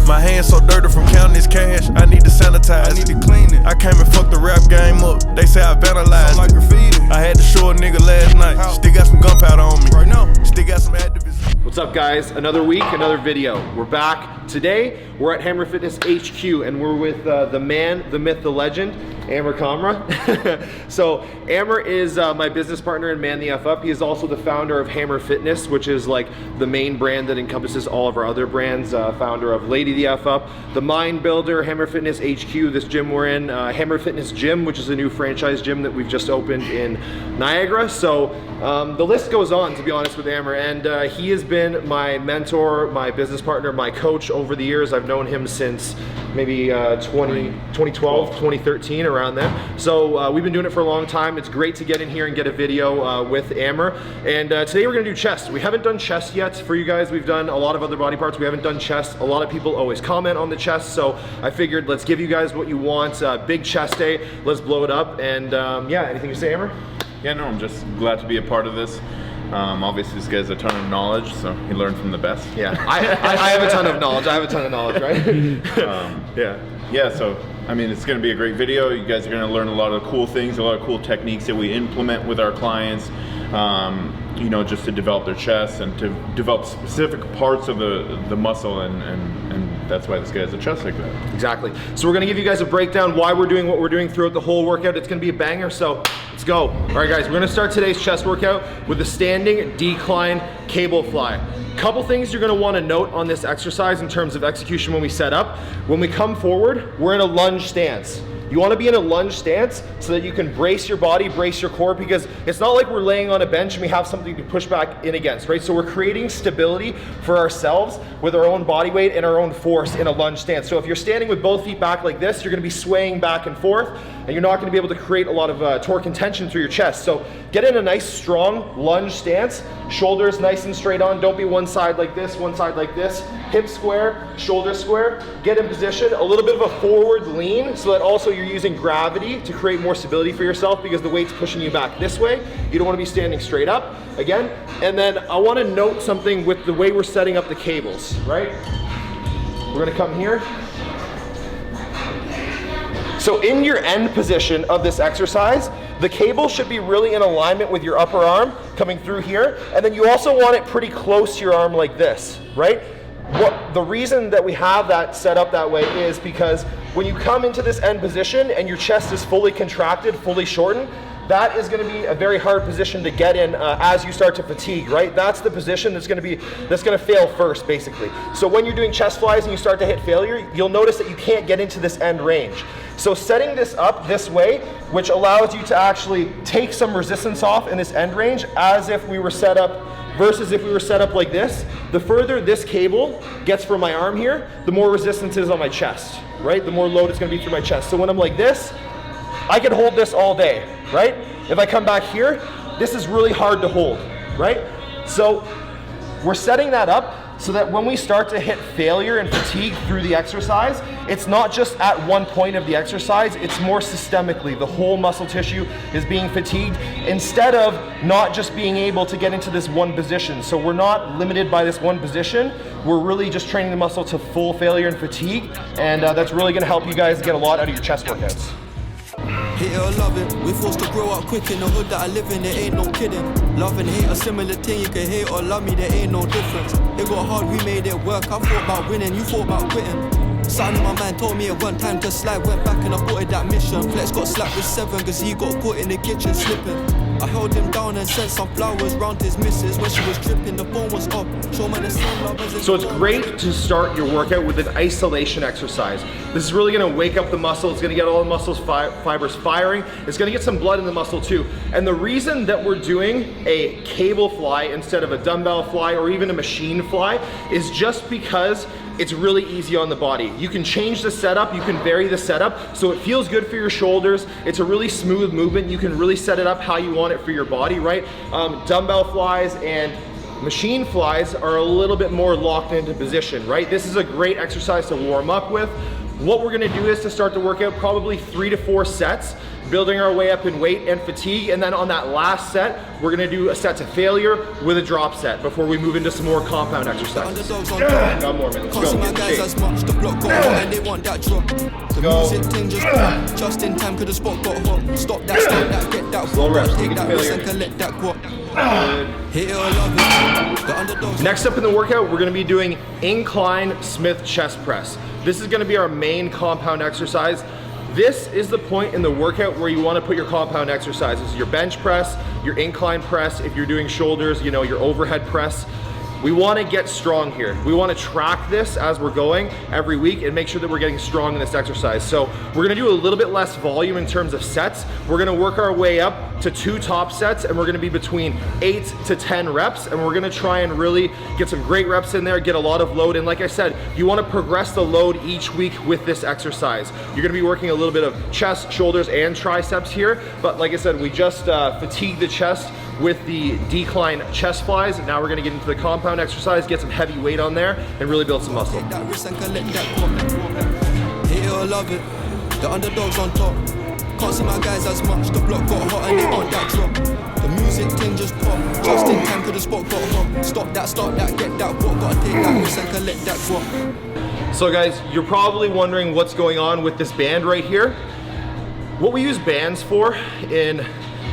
My hands so dirty from counting this cash, I need to sanitize. I need to clean it. I came and fucked the rap game up. They say I vandalized like graffiti. I had to show a nigga last night. Still got some gunpowder on me. Right now. Still got some activists. What's up, guys? Another week, another video. We're back. Today, we're at HammerFitness HQ, and we're with the man, the myth, the legend, Amer Kamra. So Amer is my business partner and man the F up. He is also the founder of HammerFitness, which is like the main brand that encompasses all of our other brands. Founder of Lady the F Up, the Mind Builder, HammerFitness HQ, this gym we're in, HammerFitness Gym, which is a new franchise gym that we've just opened in Niagara. So the list goes on, to be honest, with Amer, and he has been my mentor, my business partner, my coach over the years. I've known him since maybe 2012, 2013, around then. So we've been doing it for a long time. It's great to get in here and get a video with Amer. And today we're gonna do chest. We haven't done chest yet for you guys. We've done a lot of other body parts. We haven't done chest. A lot of people always comment on the chest, so I figured let's give you guys what you want. Big chest day, let's blow it up. And yeah, anything to say, Amer? Yeah, no, I'm just glad to be a part of this. Obviously this guy has a ton of knowledge, so he learned from the best. Yeah, I have a ton of knowledge. I have a ton of knowledge, right? Yeah, so I mean, it's going to be a great video. You guys are going to learn a lot of cool things, a lot of cool techniques that we implement with our clients, you know, just to develop their chest and to develop specific parts of the muscle, and that's why this guy has a chest like that. Exactly. So we're going to give you guys a breakdown why we're doing what we're doing throughout the whole workout. It's going to be a banger, so let's go. All right, guys, we're going to start today's chest workout with the standing decline cable fly. Couple things you're going to want to note on this exercise in terms of execution when we set up. When we come forward, we're in a lunge stance. You want to be in a lunge stance so that you can brace your body, brace your core, because it's not like we're laying on a bench and we have something to push back in against, right? So we're creating stability for ourselves with our own body weight and our own force in a lunge stance. So if you're standing with both feet back like this, you're going to be swaying back and forth, and you're not going to be able to create a lot of torque and tension through your chest. So get in a nice strong lunge stance, shoulders nice and straight on. Don't be one side like this, one side like this. Hip square, shoulder square. Get in position, a little bit of a forward lean, so that also you're using gravity to create more stability for yourself, because the weight's pushing you back this way. You don't want to be standing straight up again. And then I want to note something with the way we're setting up the cables, right? We're going to come here. So in your end position of this exercise, the cable should be really in alignment with your upper arm coming through here. And then you also want it pretty close to your arm like this, right? The reason that we have that set up that way is because when you come into this end position and your chest is fully contracted, fully shortened, that is going to be a very hard position to get in as you start to fatigue, right? That's the position that's going to fail first, basically. So when you're doing chest flies and you start to hit failure, you'll notice that you can't get into this end range. So setting this up this way, which allows you to actually take some resistance off in this end range, as if we were set up versus if we were set up like this, the further this cable gets from my arm here, the more resistance is on my chest, right? The more load is going to be through my chest. So when I'm like this, I can hold this all day, right? If I come back here, this is really hard to hold, right? So we're setting that up so that when we start to hit failure and fatigue through the exercise, it's not just at one point of the exercise, it's more systemically. The whole muscle tissue is being fatigued instead of not just being able to get into this one position. So we're not limited by this one position. We're really just training the muscle to full failure and fatigue, and that's really gonna help you guys get a lot out of your chest workouts. Hate it or love it, we forced to grow up quick in the hood that I live in, there ain't no kidding. Love and hate a similar thing, you can hate or love me, there ain't no difference. It got hard, we made it work, I thought about winning, you thought about quitting. Something in my mind told me it one time to slide, went back and aborted that mission. Flex got slapped with 7 cause he got caught in the kitchen slipping. I held him down and sent some flowers round his missus when she was tripping, the phone was up. Show me the same love as So it's great to start your workout with an isolation exercise. This is really gonna wake up the muscle, it's gonna get all the muscles fibers firing, it's gonna get some blood in the muscle too. And the reason that we're doing a cable fly instead of a dumbbell fly or even a machine fly is just because it's really easy on the body. You can change the setup, you can vary the setup, so it feels good for your shoulders. It's a really smooth movement. You can really set it up how you want it for your body, right? Dumbbell flies and machine flies are a little bit more locked into position, right? This is a great exercise to warm up with. What we're gonna do is to start the workout, probably 3 to 4 sets, building our way up in weight and fatigue, and then on that last set, we're gonna do a set to failure with a drop set before we move into some more compound exercises. Got more, man. Let's go. My guys as much, the block got hot and they want that drop. The music thing just pop, just in time 'cause the spot got hot. Stop that, get that Slow walk, reps, take that risk failure. and collect that guap. Hit it or love it. The underdogs. Next up in the workout, we're gonna be doing incline Smith chest press. This is gonna be our main compound exercise. This is the point in the workout where you wanna put your compound exercises, your bench press, your incline press, if you're doing shoulders, you know, your overhead press. We wanna get strong here. We wanna track this as we're going every week and make sure that we're getting strong in this exercise. So we're gonna do a little bit less volume in terms of sets. We're gonna work our way up to 2 top sets, and we're gonna be between 8 to 10 reps, and we're gonna try and really get some great reps in there, get a lot of load. And like I said, you wanna progress the load each week with this exercise. You're gonna be working a little bit of chest, shoulders, and triceps here. But like I said, we just fatigued the chest with the decline chest flies. Now we're gonna get into the compound exercise, get some heavy weight on there, and really build some muscle. Take that risk and collect that guap. Hit it or love it. The underdogs on top. Can't see my guys as much. The block got hot and they want that drop. The music thing just pop, just in time 'cause the spot got hot. Stop that, get that walk. Gotta take that risk and collect that guap. So guys, you're probably wondering what's going on with this band right here. What we use bands for in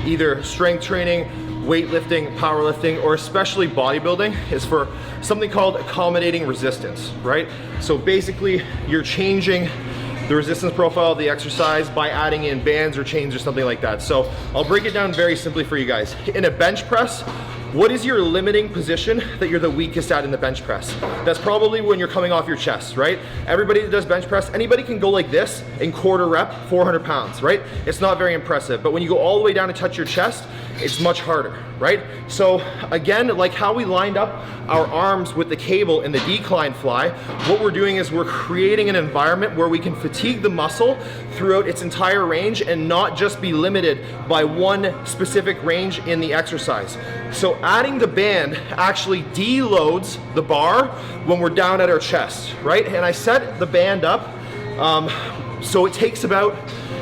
either strength training, weightlifting, powerlifting, or especially bodybuilding is for something called accommodating resistance, right? So basically, you're changing the resistance profile of the exercise by adding in bands or chains or something like that. So I'll break it down very simply for you guys. In a bench press, what is your limiting position that you're the weakest at in the bench press? That's probably when you're coming off your chest, right? Everybody that does bench press, anybody can go like this in quarter rep, 400 pounds, right? It's not very impressive, but when you go all the way down to touch your chest, it's much harder, right? So again, like how we lined up our arms with the cable in the decline fly, what we're doing is we're creating an environment where we can fatigue the muscle throughout its entire range and not just be limited by one specific range in the exercise. So adding the band actually deloads the bar when we're down at our chest, right? And I set the band up so it takes about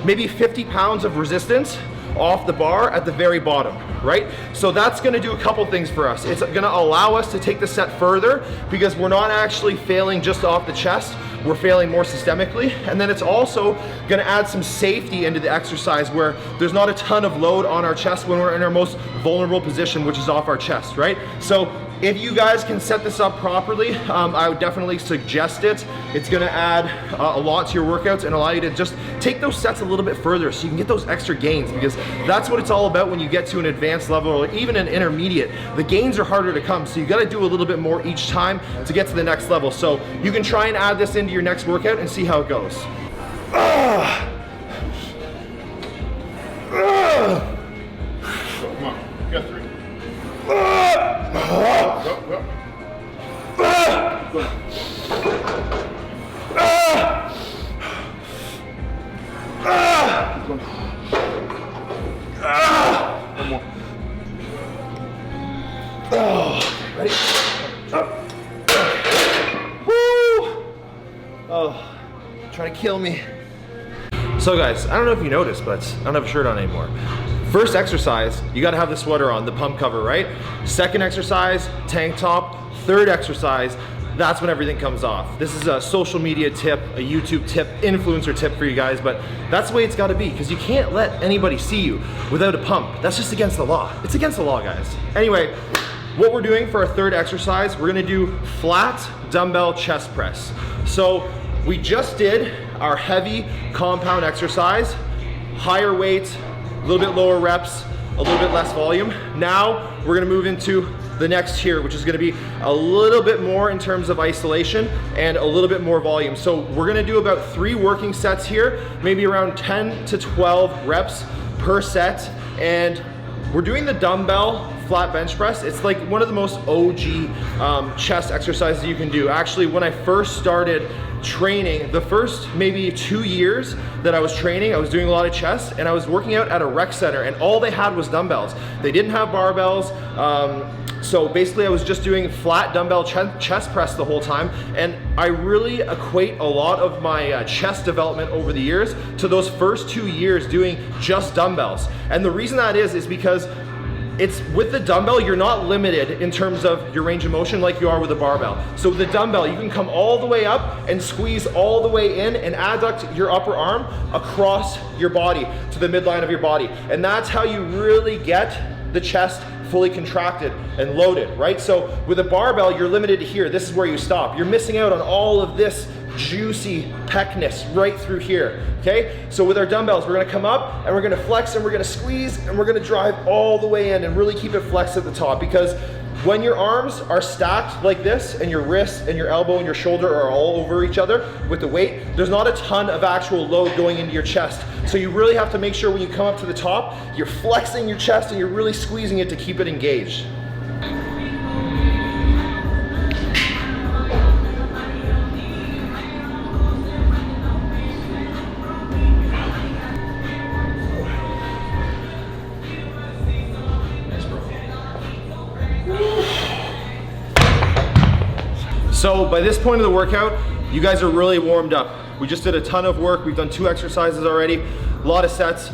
maybe 50 pounds of resistance off the bar at the very bottom, right? So that's gonna do a couple things for us. It's gonna allow us to take the set further because we're not actually failing just off the chest, we're failing more systemically. And then it's also gonna add some safety into the exercise where there's not a ton of load on our chest when we're in our most vulnerable position, which is off our chest, right? So if you guys can set this up properly, I would definitely suggest it. It's gonna add a lot to your workouts and allow you to just take those sets a little bit further so you can get those extra gains, because that's what it's all about when you get to an advanced level or even an intermediate. The gains are harder to come, so you gotta do a little bit more each time to get to the next level. So you can try and add this into your next workout and see how it goes. Come on, you got 3. Go. One more. Ready? Woo! Oh, trying to kill me. So guys, I don't know if you noticed, but I don't have a shirt on anymore. First exercise, you gotta have the sweater on, the pump cover, right? Second exercise, tank top. Third exercise, that's when everything comes off. This is a social media tip, a YouTube tip, influencer tip for you guys, but that's the way it's gotta be, because you can't let anybody see you without a pump. That's just against the law. It's against the law, guys. Anyway, what we're doing for our third exercise, we're gonna do flat dumbbell chest press. So we just did our heavy compound exercise, higher weight, a little bit lower reps, a little bit less volume. Now we're gonna move into the next tier, which is gonna be a little bit more in terms of isolation and a little bit more volume. So we're gonna do about 3 working sets here, maybe around 10 to 12 reps per set. And we're doing the dumbbell flat bench press. It's like one of the most OG chest exercises you can do. Actually, when I first started training, the first maybe 2 years that I was training, I was doing a lot of chest, and I was working out at a rec center, and all they had was dumbbells. They didn't have barbells. So basically I was just doing flat dumbbell chest press the whole time, and I really equate a lot of my chest development over the years to those first 2 years doing just dumbbells. And the reason that is because it's with the dumbbell, you're not limited in terms of your range of motion like you are with a barbell. So with the dumbbell, you can come all the way up and squeeze all the way in and adduct your upper arm across your body to the midline of your body. And that's how you really get the chest fully contracted and loaded, right? So with a barbell, you're limited to here. This is where you stop. You're missing out on all of this juicy peckness right through here, okay? So with our dumbbells, we're gonna come up and we're gonna flex and we're gonna squeeze and we're gonna drive all the way in and really keep it flexed at the top, because when your arms are stacked like this and your wrist and your elbow and your shoulder are all over each other with the weight, there's not a ton of actual load going into your chest. So you really have to make sure when you come up to the top, you're flexing your chest and you're really squeezing it to keep it engaged. So by this point of the workout, you guys are really warmed up. We just did a ton of work. We've done 2 exercises already, a lot of sets.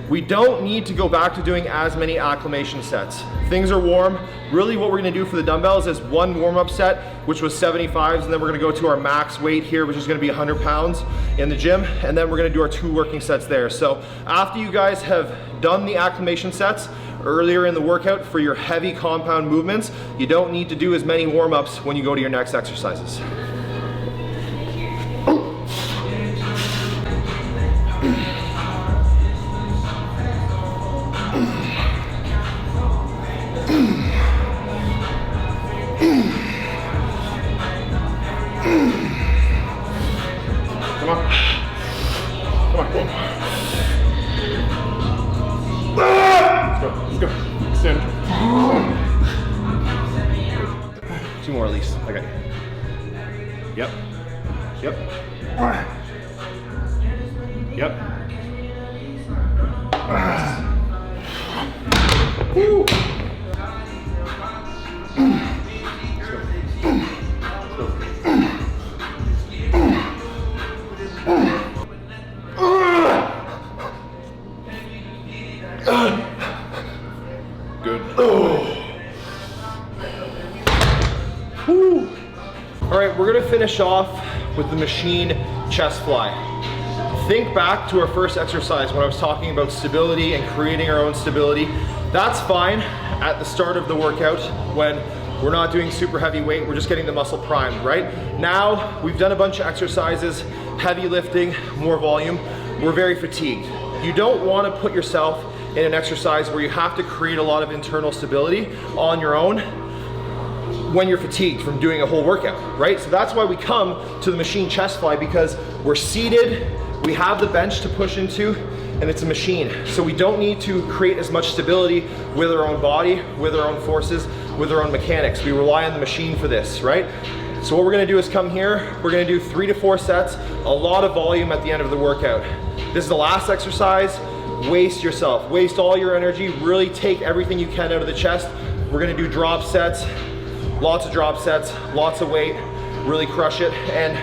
We don't need to go back to doing as many acclimation sets. Things are warm. Really what we're gonna do for the dumbbells is 1 warm-up set, which was 75s, and then we're gonna go to our max weight here, which is gonna be 100 pounds in the gym, and then we're gonna do our 2 working sets there. So after you guys have done the acclimation sets earlier in the workout for your heavy compound movements, you don't need to do as many warm-ups when you go to your next exercises. Come on. Come on. Let's go. Extend. 2 more at least. Okay. Yep. Yep. Yep. Woo. Good. Woo. All right, we're gonna finish off with the machine chest fly. Think back to our first exercise when I was talking about stability and creating our own stability. That's fine at the start of the workout when we're not doing super heavy weight, we're just getting the muscle primed, right? Now, we've done a bunch of exercises, heavy lifting, more volume, we're very fatigued. You don't wanna put yourself in an exercise where you have to create a lot of internal stability on your own when you're fatigued from doing a whole workout, right? So that's why we come to the machine chest fly, because we're seated, we have the bench to push into, and it's a machine. So we don't need to create as much stability with our own body, with our own forces, with our own mechanics. We rely on the machine for this, right? So what we're gonna do is come here, we're gonna do 3 to 4 sets, a lot of volume at the end of the workout. This is the last exercise. Waste yourself, waste all your energy, really take everything you can out of the chest. We're gonna do drop sets, lots of drop sets, lots of weight, really crush it. And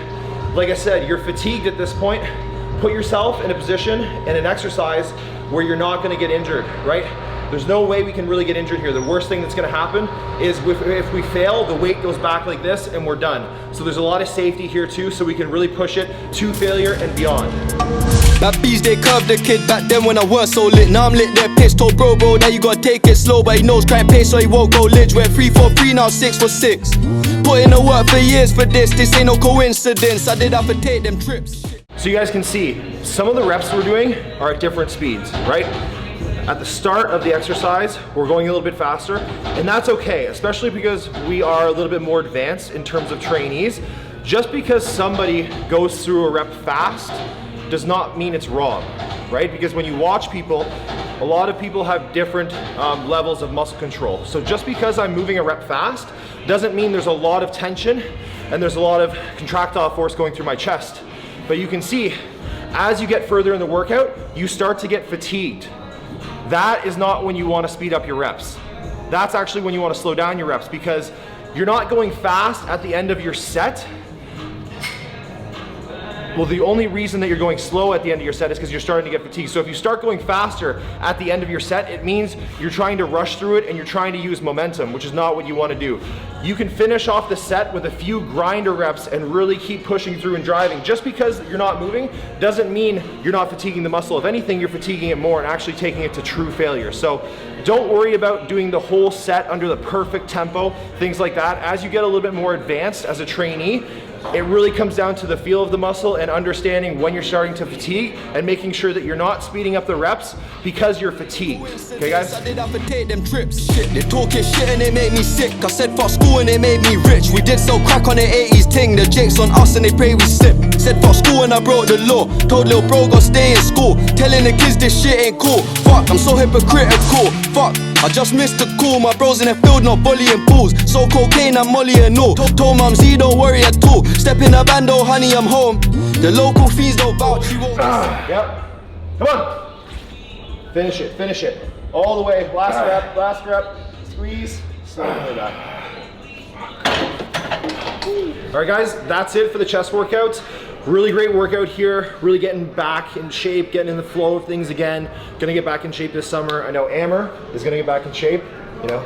like I said, you're fatigued at this point. Put yourself in a position in an exercise where you're not gonna get injured, right? There's no way we can really get injured here. The worst thing that's gonna happen is if we fail, the weight goes back like this and we're done. So there's a lot of safety here too, so we can really push it to failure and beyond. That bees, they curved the kid back then when I was so lit. Now I'm lit, they're pissed. Told bro, now you gotta take it slow. But he knows crank pace so he won't go lidge. We're 3 for 3, now 6 for 6. Put in the work for years for this. This ain't no coincidence. I did have to take them trips. So you guys can see, some of the reps we're doing are at different speeds, right? At the start of the exercise, we're going a little bit faster, and that's okay, especially because we are a little bit more advanced in terms of trainees. Just because somebody goes through a rep fast does not mean it's wrong, right? Because when you watch people, a lot of people have different levels of muscle control. So just because I'm moving a rep fast doesn't mean there's a lot of tension and there's a lot of contractile force going through my chest. But you can see, as you get further in the workout, you start to get fatigued. That is not when you want to speed up your reps. that's actually when you want to slow down your reps, because you're not going fast at the end of your set. Well, the only reason that you're going slow at the end of your set is because you're starting to get fatigued. So if you start going faster at the end of your set, it means you're trying to rush through it and you're trying to use momentum, which is not what you want to do. You can finish off the set with a few grinder reps and really keep pushing through and driving. Just because you're not moving doesn't mean you're not fatiguing the muscle. If anything, you're fatiguing it more and actually taking it to true failure. So don't worry about doing the whole set under the perfect tempo, things like that. As you get a little bit more advanced as a trainee, it really comes down to the feel of the muscle and understanding when you're starting to fatigue and making sure that you're not speeding up the reps because you're fatigued. Okay, guys? I did have to take them trips. Shit, they talking shit and they made me sick. I said fuck school and they made me rich. We did so crack on the 80s ting. The jakes on us and they pray we slip. Said fuck school and I broke the law. Told little bro go stay in school. Telling the kids this shit ain't cool. Fuck, I'm so hypocritical. Fuck, I just missed the call. My bros in the field not volleying balls. So cocaine and molly and all. Told mum Z don't worry at all. Step in the bando, honey, I'm home. The local fees don't vouch. You won't. Yep. Come on. Finish it. Finish it. All the way. Last rep. Last rep. Squeeze. Slowly back. All right, guys. That's it for the chest workouts. Really great workout here. Really getting back in shape, getting in the flow of things again. Gonna get back in shape this summer. I know Amer is gonna get back in shape. You know,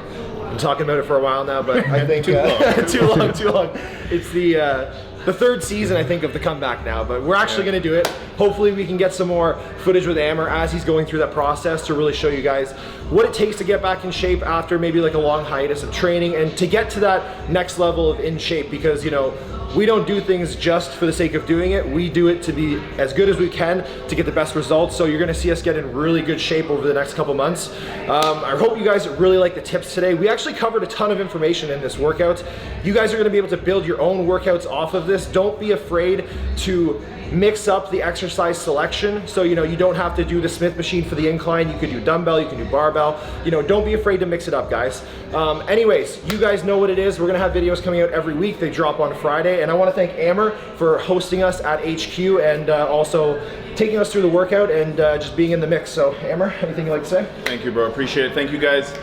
been talking about it for a while now, but I think too long. It's the third season, I think, of the comeback now, but we're actually going to do it. Hopefully we can get some more footage with Amer as he's going through that process to really show you guys what it takes to get back in shape after maybe like a long hiatus of training and to get to that next level of in shape, because, you know, we don't do things just for the sake of doing it. We do it to be as good as we can to get the best results. So you're gonna see us get in really good shape over the next couple months. I hope you guys really like the tips today. We actually covered a ton of information in this workout. You guys are gonna be able to build your own workouts off of this. Don't be afraid to mix up the exercise selection. So, you know, you don't have to do the Smith machine for the incline. You can do dumbbell, you can do barbell. You know, don't be afraid to mix it up, guys. Anyways, you guys know what it is. We're gonna have videos coming out every week. They drop on Friday. And I wanna thank Amer for hosting us at HQ and also taking us through the workout and just being in the mix. So, Amer, anything you'd like to say? Thank you, bro. Appreciate it. Thank you, guys.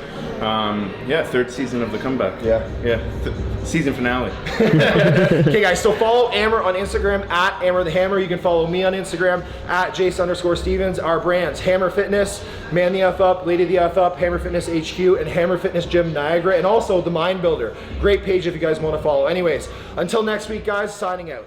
Yeah, third season of the comeback. Yeah. Season finale. Okay, guys, so follow Amer on Instagram at AmerTheHammer. You can follow me on Instagram at Jace_Stevens. Our brands, HammerFitness, Man the F Up, Lady the F Up, HammerFitness HQ, and HammerFitness Gym Niagara, and also The Mind Builder. Great page if you guys want to follow. Anyways, until next week, guys, signing out.